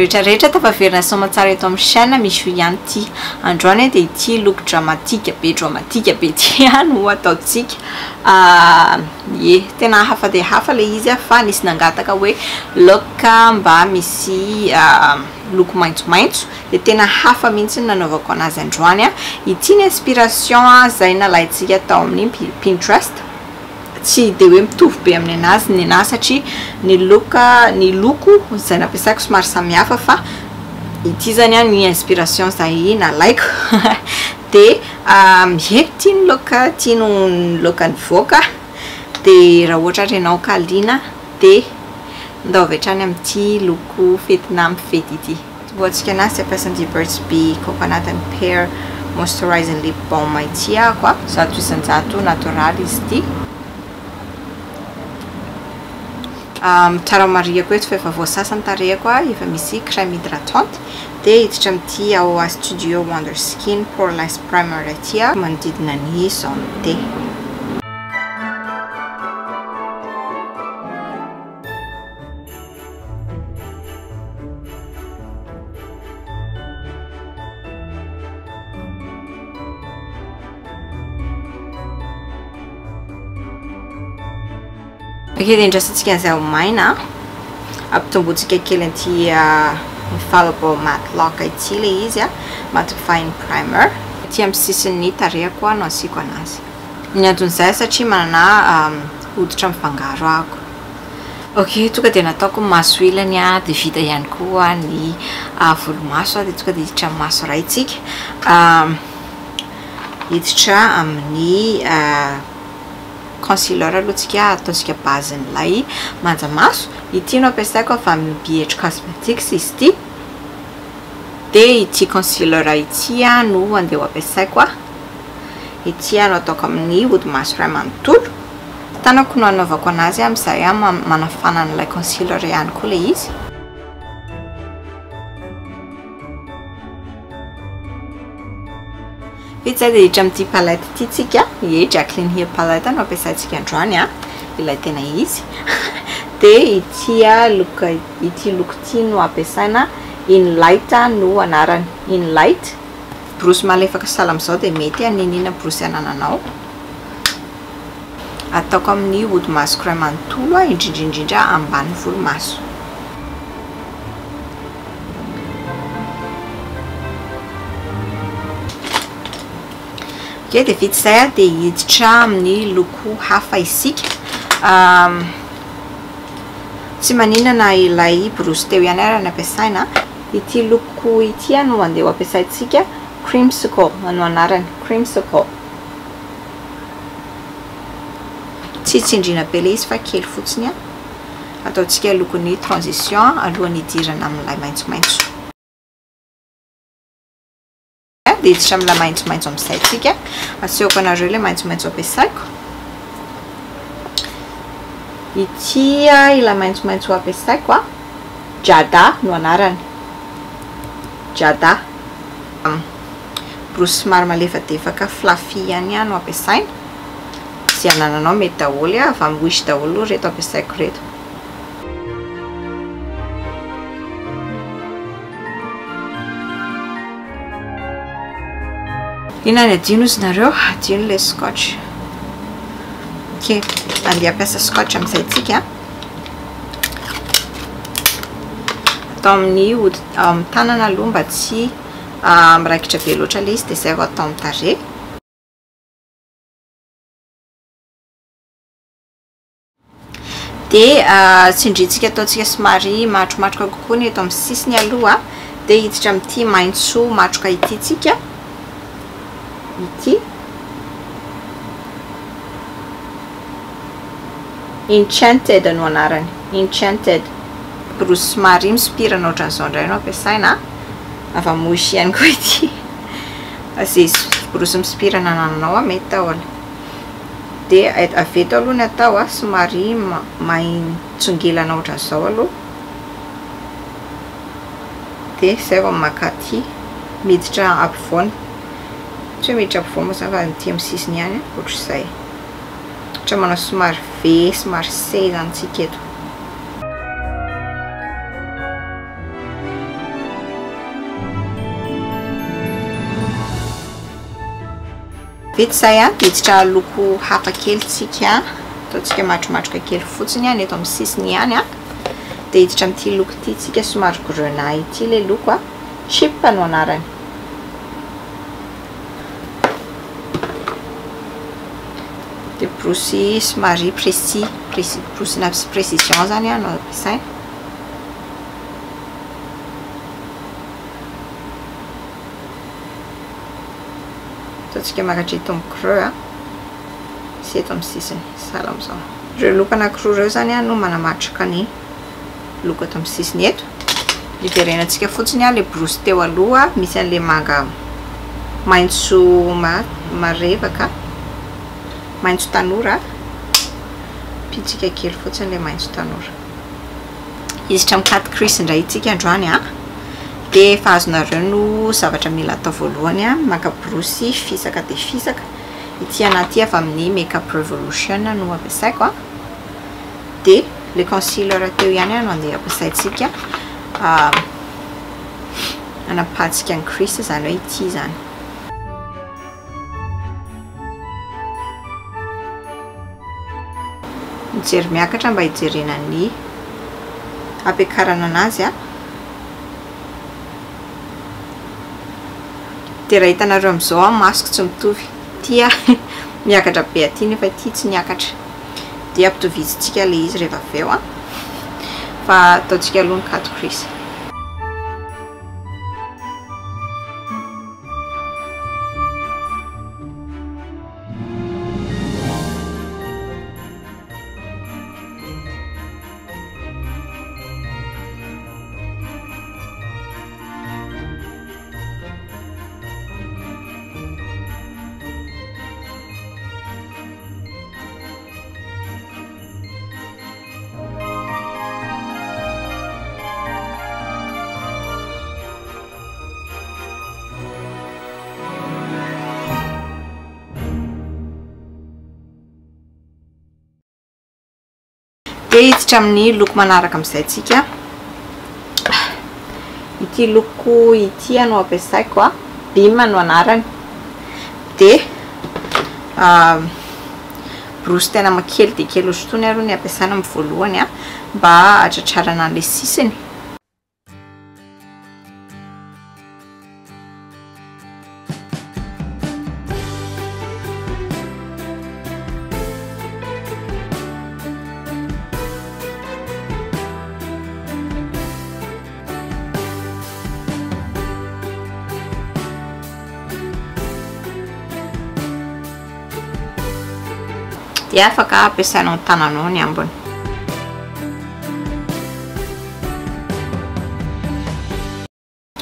rehetrarehetra tafaverina soma tsara eto amin'ny chaîne misy ihany ity androany dia ity look dramatique be ity no ataontsika ye tena hafa dia hafa le izy fa nisy nangataka hoe look mba misy loko maitsomaitso dia tena hafa mihitsy nanaovako anazy androany ity ny inspiration zay nalaintsika tao amin'ny Pinterest tsy dia hoe mitovy be amin'ny anazy ny anazy satria ny loko zay nampiasaiko somary samihafa fa ity zany ny inspiration zay nalaiko dia tiany look nivoaka dia raha ohatra renao kaliana dia ndaovy hatrany amin'ity loko fetina fety ity voantsika anazy tsy ampiasan'ity Burt's Bees Coconut and Pear Moisturizing Lip Balm ity koa 100% natoraly izy ity tsara mariako eto fa efa voasasany tarehako efa misy crème hydratante dia hiditra amin'ity ao Studio Wonder Skin Poreless Primer ity manodidina ny santé Okej, dia indrasantsika an'izay ho maina ampitombotsika kely an'ity Infallible Matte Lock ity le izy mattifying primer ity amin'ny sisiny tarehako no asiako anazy ny anton'izay satria manana hoditra mifangaro ako okej tonga dia nataoko maso ilany dia vita ihany koa ny volomaso dia tonga dia hiditra amin'ny maso iray tsika hiditra amin'ny concealer alohatsika ataontsika bazen'ilay manja maso ity no ampiasaiko avy amin'ny BH Cosmetics izy ity dia ity concealer ity no andeha ampiasaiko ity no ataoko amin'ny hody maso iray manontolo tanako no anaovako anazy amin'izay manafana an'ilay concealer ihany koa le izy vita dia hiditra amin'ity palette ity tsika Jaclyn Hill palette no ampiasaintsika androany ilay tena izy dia ity look ity no ampiasaina In Light no anarany In Light brosy malefaka sala amin'izao dia mety ninina brosy anananao ataoko amin'ny hody maso iray manontolo indrindra ambany volomaso okej dia vita izay dia hiditra amin'ny loko hafa isika tsy maninana ilay brosy teo ihany ary nampiasaina ity loko ity no andeha ampiasaintsika Creamsicle no anarany Creamsicle tsy tsindriana be le izy fa kely fotsiny ataontsika lokony transition alohan'ny hidirana amin'ilay maitsomaitso dia hiditra amin'ilay maitsomaitso amin'izay tsika asehoko anareo ilay maitsomaitso ampiasaiko ity ilay maitsomaitso ampiasaiko Jada no anarany Jada brosy somary malefadefaka fluffy ihany no ampiasaina sy anananao mety daholo avy amin'ny wish daholo reto ampiasaiko reto inany adino izy nareo adino le scotch okej andeha ampiasa scotch amin'izay tsika atao amin'ny hody amin'ny tanana aloha mba tsy miraikitra be loatra le izy dia izay vao atao amin'ny tarehy dia tsindrintsika ataontsika somary matromatroka kokoa ny eto amin'ny sisiny aloha dia hiditra amin'ity maitso matroka ity tsika ity Enchanted no anarany Enchanted brosy somary mispirana ohatran'izao indray no ampiasaina avy amin'ny wish ihany koa ity azay brosy mispirana anananao mety daholo dia avy eto aloha ny atao somary maitsongelana ohatran'izao aloha dia izay vao maka aty miditra ampovoany tsy hoe miditra ampovoany moa zany fa nity amin'ny sisiny ihany ohatr'izay ohatra manao somary ve somary se zany tsika eto vety zay a de tsitra loko hafa kely tsika ataontsika matromatroka kely fotsiny a ny eto amin'ny sisiny ihany a de hiditra amin'ity loko ity tsika somary grenat ity le loko a chip no anarany de brosy somary brosina précision zany a no ampiasaina ataontsika makatra eto amin'ny creux a sy eto amin'ny sisiny sala am'izao ireo loko anankiroa ireo zany a no manamatraka ny loko eto amin'ny sisiny eto iverenantsika fotsiny a le brosy teo aloha misy an'le manga maitso marevaka maitso tanora pitsika kely fotsiny le maitso tanora izy tra mikady crease indray itsika androany a de efa azonareo no zavatra mila atao voalohany a maka brosy fisaka de fisaka ity anaty avy amin'ny Makeup Revolution no ampiasaiko a de le concealer teo ihany a no andeha ampiasaitsika anapatsika ny crease zany hoe ity zany mijery miakatra mba hijerena ny ampiakarana anazy a de raha hitanareo am'izao a masoko tsy mitovy tia miakatra be aty nefa ity tsy niakatra de ampitovizitsika le izy rehefa avy eo a fa ataontsika aloha ny cut crease de hiditra amin'ny loko manaraka amin'izay tsika ity loko ity no ampiasaiko a Bim no anarany de brosy tena makely de kely otrotony aro ny ampiasaina amin'ny voalohany a mba hatratrarana an'le sisiny de afaka ampiasainao ny tananao ny ambony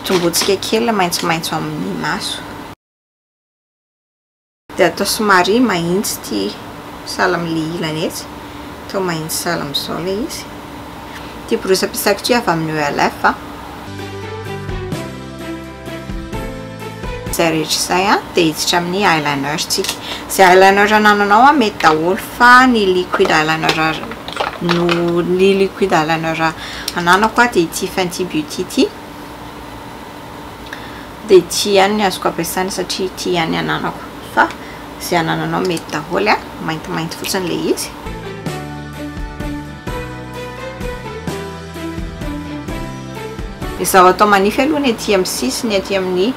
tombotsika kely maitsomaitso amin'ny maso de atao somary mahitsy ty sala am'le ilany etsy atao mahitsy sala am'izao le izy ty brosy ampiasaiko ty avy amin'ny ELF a zay rehetra zay a de hiditra amin'ny eyeliner tsika zay eyeliner anananao a mety daholo fa ny liquid eyeliner ananako a de ity Fenty Beauty ity de ity ihany ny azoko ampiasaina satria ity ihany ananako fa zay anananao mety daholo a maintimainty fotsiny le izy izaho atao manify aloha ny aty amin'ny sisiny aty amin'ny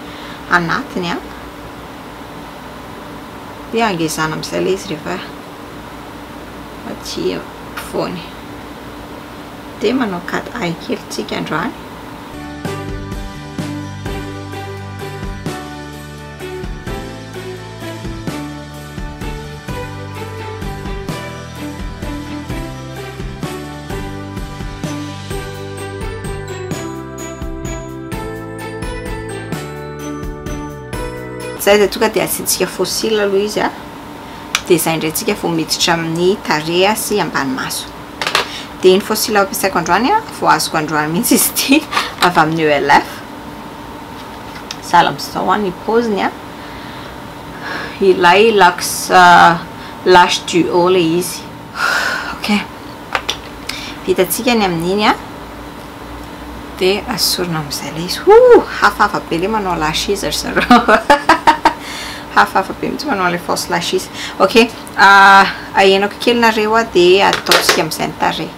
anatiny a de angezana amin'izay le izy rehefa aty afovoany de manao cade eye kely tsika androany zay de tonga de asitsika fossile aloha izy a de zay indray tsika vao miditra amin'ny tarehy sy ambany maso de iny fossile ampiasaiko androany a vao azoko androany mihitsy izy ity avy amin'ny ELF sala am'izao a ny paoziny a ilay Lash Duo le izy ok vitatsika ny amin'iny a de asorina amin'izay le izy hafahafa be le manao lash izy ry zareo hafahafa be mihitsy manao le false lashes. Ok, ahenako kely nareo a dia ataotsika amin'izay ny tarehy.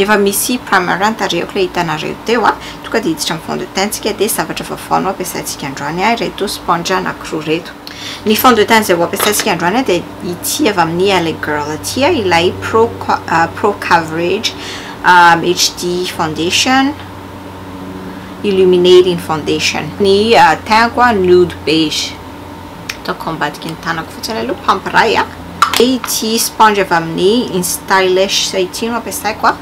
Efa misy primer ny tarehiko le hitanareo teo a, tonga dia hiditra amin'ny fond de teint tsika dia zavatra vaovao no ampiasaintsika androany a, ireto sponge anankiroa reto. Ny fond de teint izay ho ampiasaintsika androany a dia ity avy amin'ny LA Girl aty a, ilay Pro Coverage HD Foundation Illuminating Foundation. Ny teint koa nude beige. Ataoko ambadiky ny tanako fotsiny aloha hampiray a. Ity sponge avy amin'ny Stylish ity no ampiasaiko a.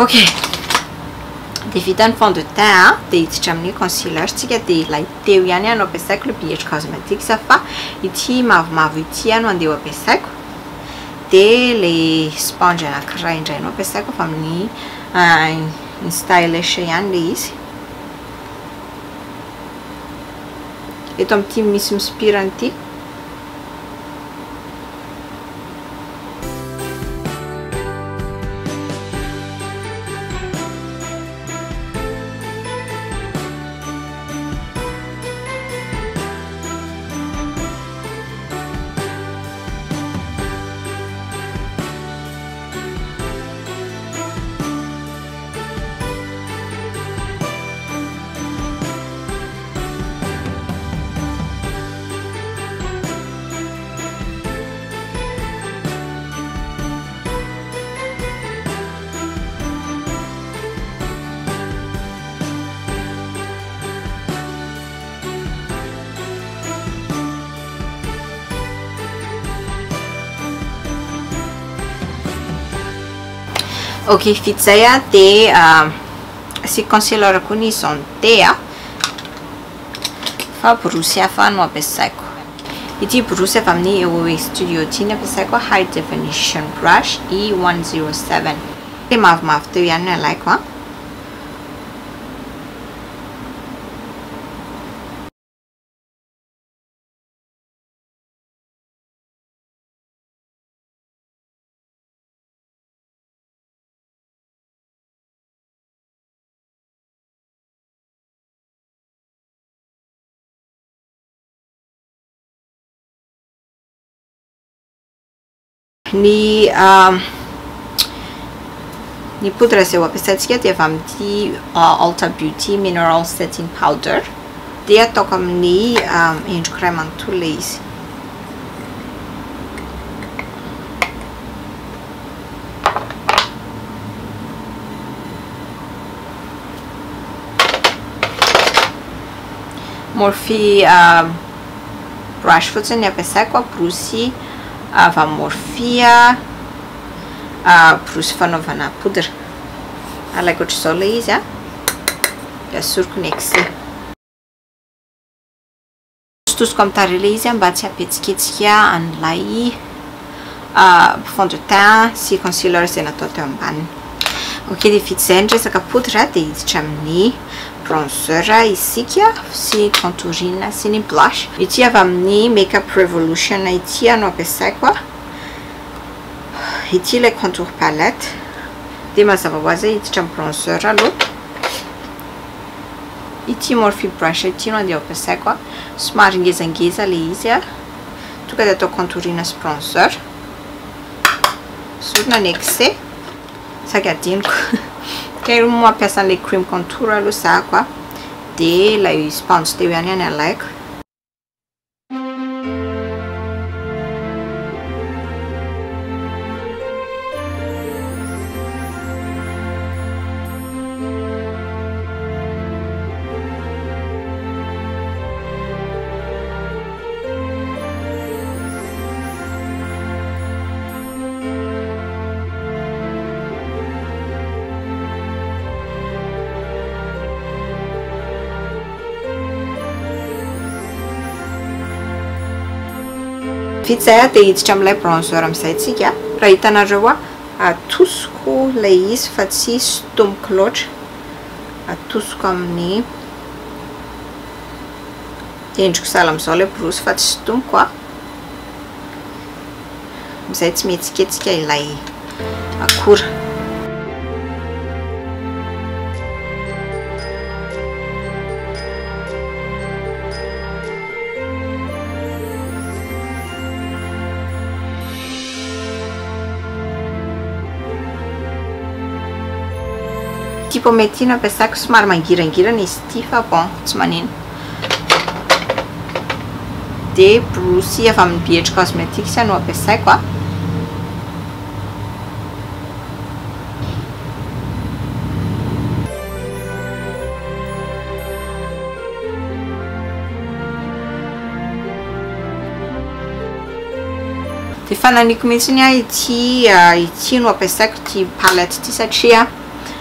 Ok, dia vita ny fond de teint dia hiditra amin'ny concealer tsika dia ilay teo ihany no ampiasaiko le BH Cosmetics fa ity mavomavo ity no andeha ampiasaiko. Dia le sponge anankiray indray no ampiasaiko fa amin'ny Stylish ihany le izy. Eto amin'ity misy mispirana ity. Ok, vita zay a dia si concealer koa ny Zonte a, fa borosy hafa no ampiasaiko. Ity borosy avy amin'ny OA Studio ity no ampiasaiko High Definition Brush E107. Dia mavomavo teo ihany no alaiko a. Ny poudre izay ho ampiasaintsika dia avy amin'ity Ulta Beauty Mineral Setting Powder. Dia ataoko amin'ny endriko iray manontolo le izy. Morphe brush fotsiny ampiasaiko, borosy avy amin'ny Morphe borosy fanaovana poudre. Alaiko ohatr'izao le izy a, dia asoroko ny excès. Tosoko amin'ny tarehy le izy mba tsy hampetsiketsika an'ilay fond de teint sy concealer izay natao teo ambaniny. Ok, dia vita izay ny resaka poudre dia hiditra amin'ny bronzer isika sy contouring sy ny blush. Ity avy amin'ny Makeup Revolution ity no ampiasaiko. Ity le contour palette. Dia mazava ho azy hiditra amin'ny bronzer aloha. Ity Morphe brush ity no andeha ampiasaiko. Somary ngezangeza le izy a. Tonga dia atao contouring sy bronzer. Sorona ny excès. Saky adiniko. Kay mampiasa an'ilay cream contour aloha za koa. Dia ilay sponge teo ihany any alaiko. vita zay dia hiditra amin'ilay bronzer amin'izay tsika raha hitanareo atosiko ilay izy fa tsy sotomiko loatra atosiko amin'ny endriko sala amin'izao ilay borosy fa tsy sotomiko amin'izay tsy mihetsiketsika ilay akora ty pomade ty no ampiasaiko somary mangirangirana izy ty fa bon tsy manino dia borosy avy amin'ny BH Cosmetics no ampiasaiko dia fananiko mihitsiny ity no ampiasaiko ty palette ty satria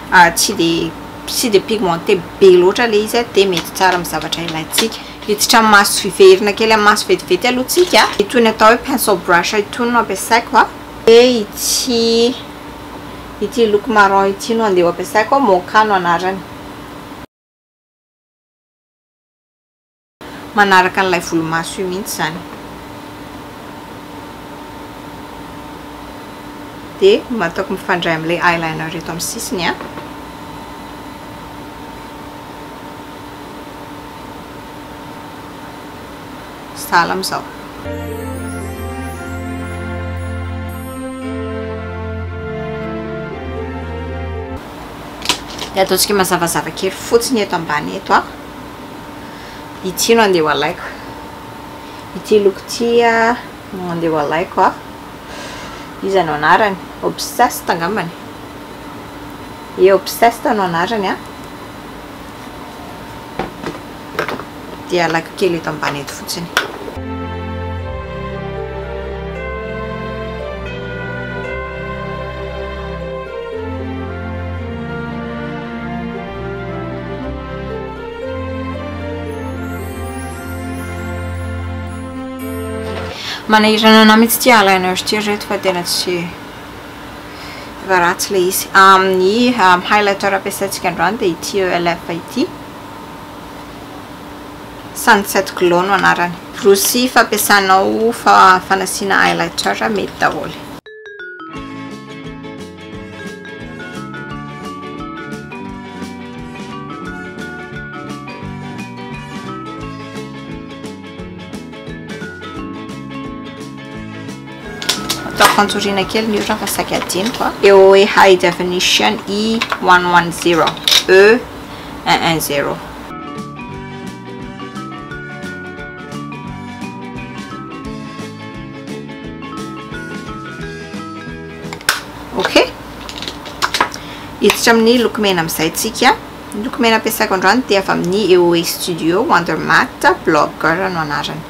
tsy de pigmenté be loatra le izy dia mety tsara amin'ny zavatra ilayntsika hiditra amin'ny maso fiverina kely amin'ny maso vetivety alohantsika itony atao hoe pencil brush itony no ampiasaiko dia ity look marron ity no andeha ampiasaiko mocha no anarany manaraka an'ilay volomaso io mihitsy zany dia mataoko mifandray amin'ilay eyeliner eto amin'ny sisiny sala amin'izao dia ataontsika mazavazava kely fotsiny eto ambany eto ity no andeha ho alaiko ity look ty no andeha ho alaiko izy no anarany obsessed angambany obsessed no anarany dia alaiko kely eto ambany eto fotsiny manahirana ana mihitsy ty eyeliner ty reto fa tena tsy ratsy le izy amin'ny highlighter ampiasaintsika androany dia ity ELF ity Sunset Glow no anarany borosy fampiasanao fanasiana highlighter mety daholo fantsoriana kely ny ora fa saky adiniko eo hoe high definition E110 E110 okay hiditra amin'ny lokomena amin'izay tsika lokomena ampiasaiko androany dia avy amin'ny EOE Studio Wonder Matte Blogger no anarany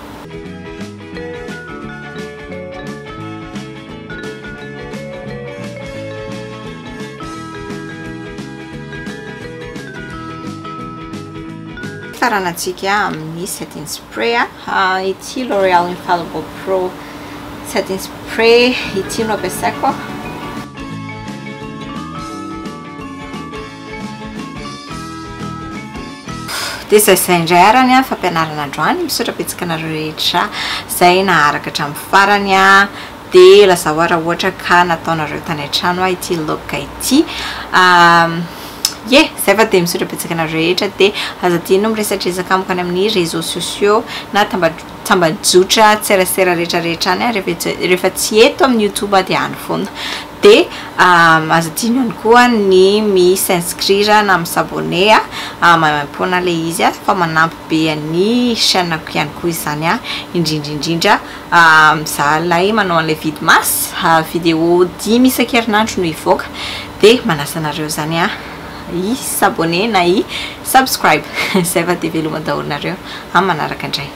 faranatsika amin'ny setting spray ity L'Oreal Infallible Pro setting spray ity no ampiasaiko dia zay indray arany fampianarana androany misaotra betsaka anareo rehetra zay naharaka hatramin'ny farany dia lazao raha ohatra ka nataonareo tany an-trano ity look ity zay fa dia misaotra betsaka anareo rehetra dia azadino miresadresaka amiko any amin'ny réseaux sociaux na tambajotra tserasera rehetrarehetra any rehefa tsy eto amin'ny YouTube dia any foana dia azadino ihany koa ny misinscrire na misabone mampona le izy fa manampy be ny chaîne-ko ihany koa izany indrindraindrindra mizahalay manao an'ilay vidy masy vidéo 10 isan-kerinandro no ivoaka dia manasa anareo zany i s'abonner na i subscribe zay fa dia veloma daholo nareo amin'ny manaraka indray